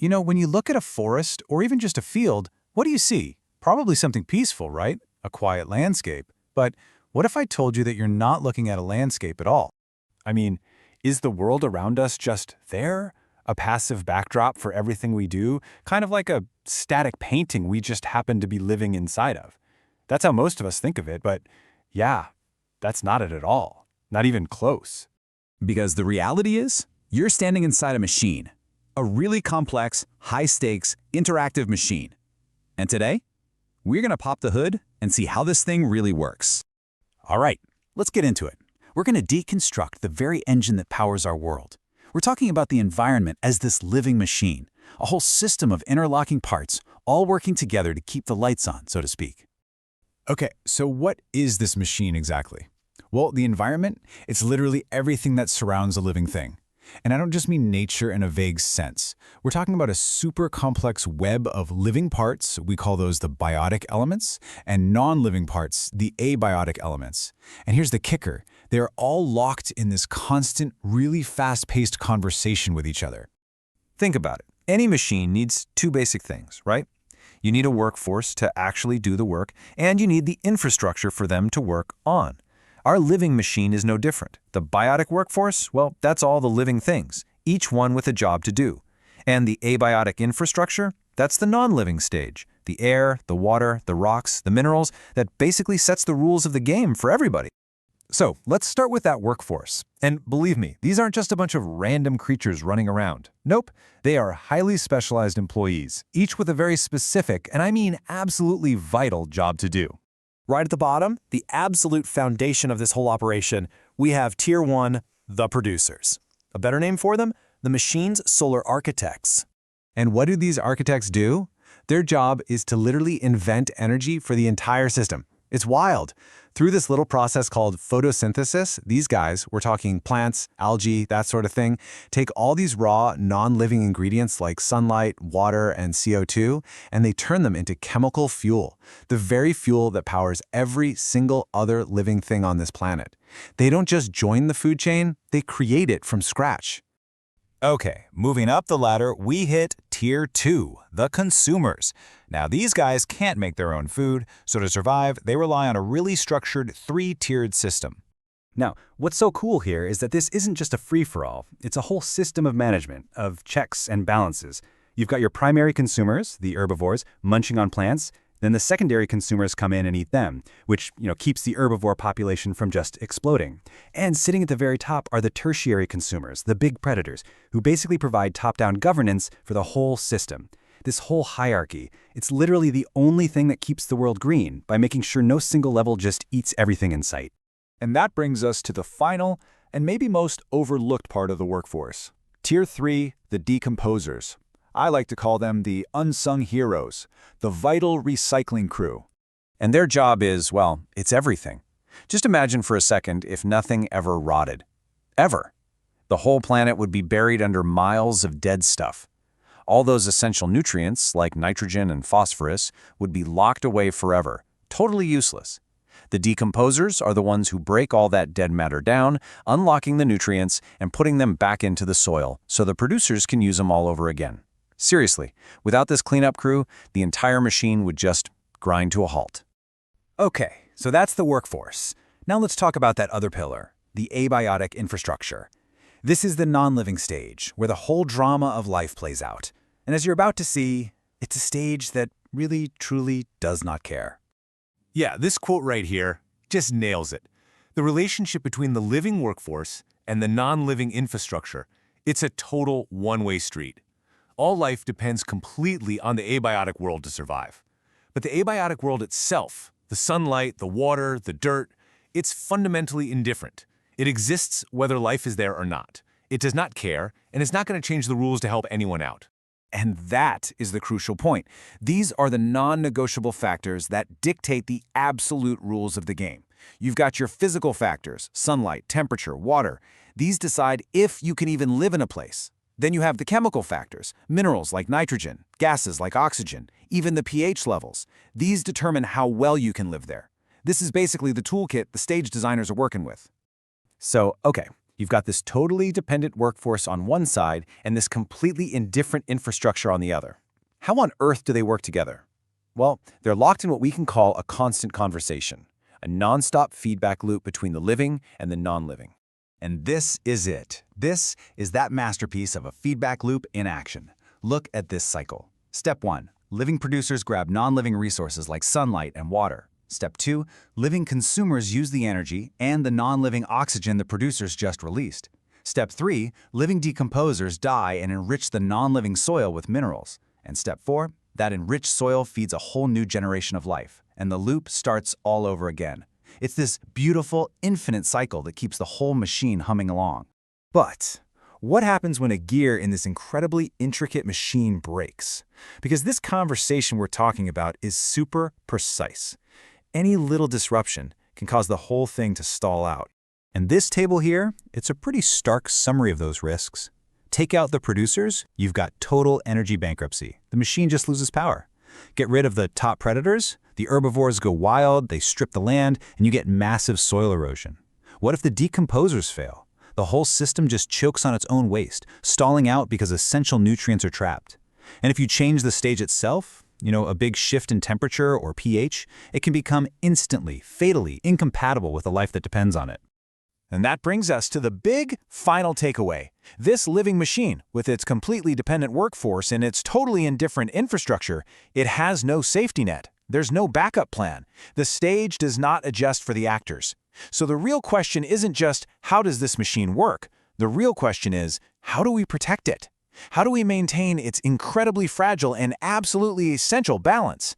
When you look at a forest or even just a field, what do you see? Probably something peaceful, right? A quiet landscape. But what if I told you that you're not looking at a landscape at all? I mean, is the world around us just there? A passive backdrop for everything we do? Kind of like a static painting we just happen to be living inside of. That's how most of us think of it, but yeah, that's not it at all. Not even close. Because the reality is, you're standing inside a machine. A really complex, high-stakes, interactive machine. And today, we're going to pop the hood and see how this thing really works. All right, let's get into it. We're going to deconstruct the very engine that powers our world. We're talking about the environment as this living machine, a whole system of interlocking parts, all working together to keep the lights on, so to speak. Okay, so what is this machine exactly? Well, the environment, it's literally everything that surrounds a living thing. And I don't just mean nature in a vague sense. We're talking about a super complex web of living parts, we call those the biotic elements, and non-living parts, the abiotic elements. And here's the kicker. They're all locked in this constant, really fast-paced conversation with each other. Think about it. Any machine needs two basic things, right? You need a workforce to actually do the work, and you need the infrastructure for them to work on. Our living machine is no different. The biotic workforce, well, that's all the living things, each one with a job to do. And the abiotic infrastructure, that's the non-living stage. The air, the water, the rocks, the minerals, that basically sets the rules of the game for everybody. So let's start with that workforce. And believe me, these aren't just a bunch of random creatures running around. Nope, they are highly specialized employees, each with a very specific, and I mean absolutely vital job to do. Right at the bottom, the absolute foundation of this whole operation, we have Tier 1, the producers. A better name for them? The machine's solar architects. And what do these architects do? Their job is to literally invent energy for the entire system. It's wild. Through this little process called photosynthesis, these guys, we're talking plants, algae, that sort of thing, take all these raw, non-living ingredients like sunlight, water, and CO2, and they turn them into chemical fuel, the very fuel that powers every single other living thing on this planet. They don't just join the food chain, they create it from scratch. Okay, moving up the ladder, we hit Tier 2, the consumers. Now, these guys can't make their own food, so to survive, they rely on a really structured three-tiered system. Now, what's so cool here is that this isn't just a free-for-all. It's a whole system of management, of checks and balances. You've got your primary consumers, the herbivores, munching on plants. Then the secondary consumers come in and eat them, which keeps the herbivore population from just exploding. And sitting at the very top are the tertiary consumers, the big predators, who basically provide top-down governance for the whole system. This whole hierarchy, it's literally the only thing that keeps the world green by making sure no single level just eats everything in sight. And that brings us to the final and maybe most overlooked part of the workforce. Tier 3, the decomposers. I like to call them the unsung heroes, the vital recycling crew. And their job is, well, it's everything. Just imagine for a second if nothing ever rotted. Ever. The whole planet would be buried under miles of dead stuff. All those essential nutrients, like nitrogen and phosphorus, would be locked away forever, totally useless. The decomposers are the ones who break all that dead matter down, unlocking the nutrients and putting them back into the soil so the producers can use them all over again. Seriously, without this cleanup crew, the entire machine would just grind to a halt. Okay, so that's the workforce. Now let's talk about that other pillar, the abiotic infrastructure. This is the non-living stage, where the whole drama of life plays out. And as you're about to see, it's a stage that really, truly does not care. Yeah, this quote right here just nails it. The relationship between the living workforce and the non-living infrastructure, it's a total one-way street. All life depends completely on the abiotic world to survive. But the abiotic world itself, the sunlight, the water, the dirt, it's fundamentally indifferent. It exists whether life is there or not. It does not care, and it's not going to change the rules to help anyone out. And that is the crucial point. These are the non-negotiable factors that dictate the absolute rules of the game. You've got your physical factors, sunlight, temperature, water. These decide if you can even live in a place. Then you have the chemical factors, minerals like nitrogen, gases like oxygen, even the pH levels. These determine how well you can live there. This is basically the toolkit the stage designers are working with. So, okay, You've got this totally dependent workforce on one side and this completely indifferent infrastructure on the other. How on earth do they work together? Well, they're locked in what we can call a constant conversation, a nonstop feedback loop between the living and the non-living. And this is it. This is that masterpiece of a feedback loop in action. Look at this cycle. Step 1. Living producers grab non-living resources like sunlight and water. Step 2. Living consumers use the energy and the non-living oxygen the producers just released. Step 3. Living decomposers die and enrich the non-living soil with minerals. And Step 4. That enriched soil feeds a whole new generation of life, and the loop starts all over again. It's this beautiful, infinite cycle that keeps the whole machine humming along. But what happens when a gear in this incredibly intricate machine breaks? Because this conversation we're talking about is super precise. Any little disruption can cause the whole thing to stall out. And this table here, it's a pretty stark summary of those risks. Take out the producers, you've got total energy bankruptcy. The machine just loses power. Get rid of the top predators, the herbivores go wild, they strip the land, and you get massive soil erosion. What if the decomposers fail? The whole system just chokes on its own waste, stalling out because essential nutrients are trapped. And if you change the stage itself, a big shift in temperature or pH, it can become instantly, fatally incompatible with a life that depends on it. And that brings us to the big final takeaway. This living machine, with its completely dependent workforce and its totally indifferent infrastructure, it has no safety net. There's no backup plan. The stage does not adjust for the actors. So the real question isn't just, how does this machine work? The real question is, how do we protect it? How do we maintain its incredibly fragile and absolutely essential balance?